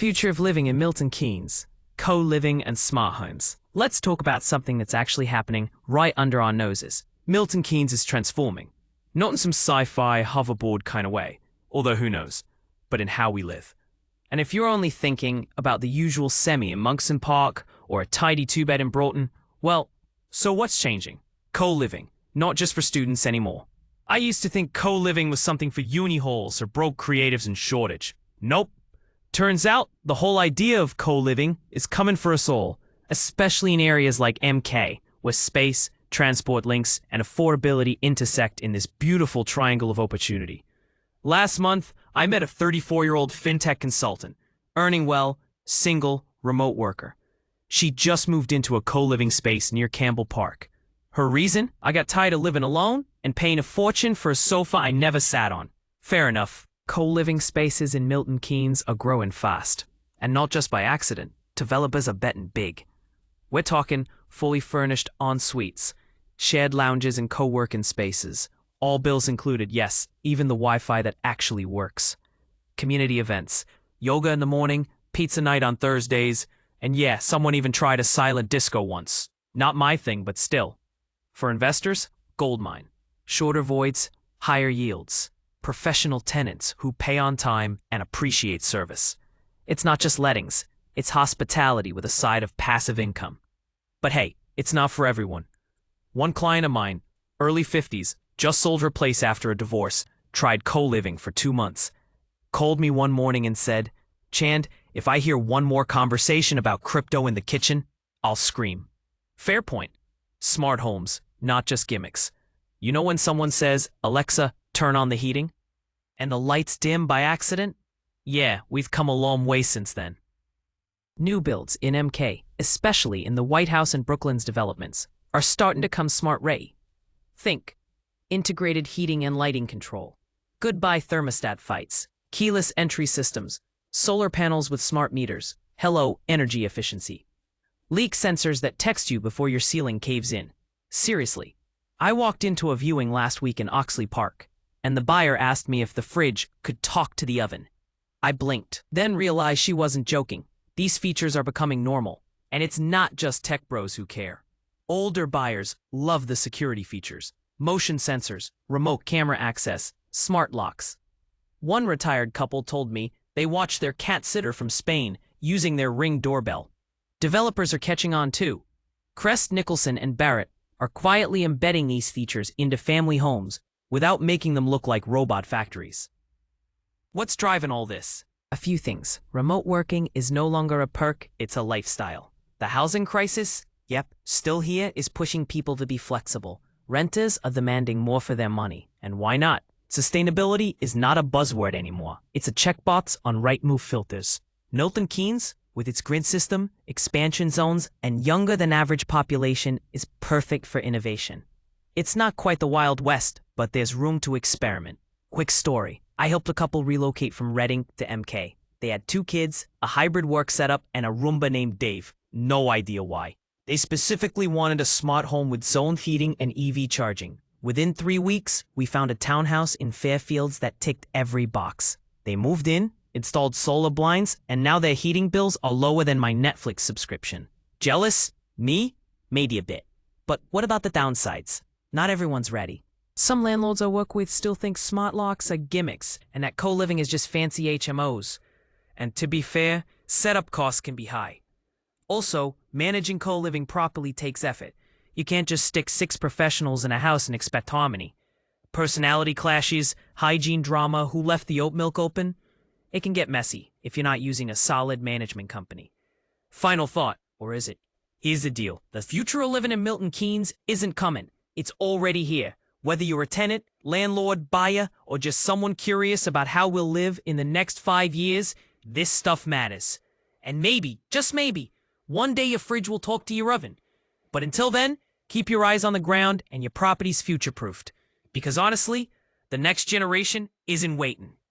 Future of living in Milton Keynes, co-living and smart homes. Let's talk about something that's actually happening right under our noses. Milton Keynes is transforming. Not in some sci-fi hoverboard kind of way, although who knows, but in how we live. And if you're only thinking about the usual semi in Campbell Park or a tidy two-bed in Brooklands, well, so what's changing? Co-living, not just for students anymore. I used to think co-living was something for uni halls or broke creatives in shortage. Nope. Turns out the whole idea of co-living is coming for us all, especially in areas like MK, where space, transport links, and affordability intersect in this beautiful triangle of opportunity. Last month, I met a 34-year-old fintech consultant, earning well, single, remote worker. She just moved into a co-living space near Campbell Park. Her reason? I got tired of living alone and paying a fortune for a sofa I never sat on. Fair enough. Co-living spaces in Milton Keynes are growing fast. And not just by accident. Developers are betting big. We're talking fully furnished en-suites, shared lounges and co-working spaces. All bills included, yes, even the Wi-Fi that actually works. Community events, yoga in the morning, pizza night on Thursdays, and yeah, someone even tried a silent disco once. Not my thing, but still. For investors, goldmine. Shorter voids, higher yields. Professional tenants who pay on time and appreciate service. It's not just lettings, it's hospitality with a side of passive income. But hey, it's not for everyone. One client of mine, early 50s, just sold her place after a divorce, tried co-living for 2 months. Called me one morning and said, "Chand, if I hear one more conversation about crypto in the kitchen, I'll scream." Fair point. Smart homes, not just gimmicks. You know when someone says, "Alexa, turn on the heating," and the lights dim by accident? Yeah, we've come a long way since then. New builds in MK, especially in the White House and Brooklands developments, are starting to come smart ready. Think integrated heating and lighting control, goodbye thermostat fights, keyless entry systems, solar panels with smart meters, hello energy efficiency, leak sensors that text you before your ceiling caves in. Seriously, I walked into a viewing last week in Oxley Park, and the buyer asked me if the fridge could talk to the oven. I blinked, then realized she wasn't joking. These features are becoming normal, and it's not just tech bros who care. Older buyers love the security features, motion sensors, remote camera access, smart locks. One retired couple told me they watched their cat sitter from Spain using their Ring doorbell. Developers are catching on too. Crest Nicholson and Barrett are quietly embedding these features into family homes without making them look like robot factories. What's driving all this? A few things. Remote working is no longer a perk, it's a lifestyle. The housing crisis, yep, still here, is pushing people to be flexible. Renters are demanding more for their money, and why not? Sustainability is not a buzzword anymore. It's a checkbox on Rightmove filters. Milton Keynes, with its grid system, expansion zones, and younger-than-average population, is perfect for innovation. It's not quite the Wild West, but there's room to experiment. Quick story. I helped a couple relocate from Reading to MK. They had 2 kids, a hybrid work setup, and a Roomba named Dave. No idea why. They specifically wanted a smart home with zone heating and EV charging. Within 3 weeks, we found a townhouse in Fairfields that ticked every box. They moved in, installed solar blinds, and now their heating bills are lower than my Netflix subscription. Jealous? Me? Maybe a bit. But what about the downsides? Not everyone's ready. Some landlords I work with still think smart locks are gimmicks and that co-living is just fancy HMOs. And to be fair, setup costs can be high. Also, managing co-living properly takes effort. You can't just stick 6 professionals in a house and expect harmony. Personality clashes, hygiene drama, who left the oat milk open? It can get messy if you're not using a solid management company. Final thought, or is it? Here's the deal. The future of living in Milton Keynes isn't coming. It's already here. Whether you're a tenant, landlord, buyer, or just someone curious about how we'll live in the next 5 years, this stuff matters. And maybe, just maybe, one day your fridge will talk to your oven. But until then, keep your eyes on the ground and your property's future-proofed. Because honestly, the next generation isn't waiting.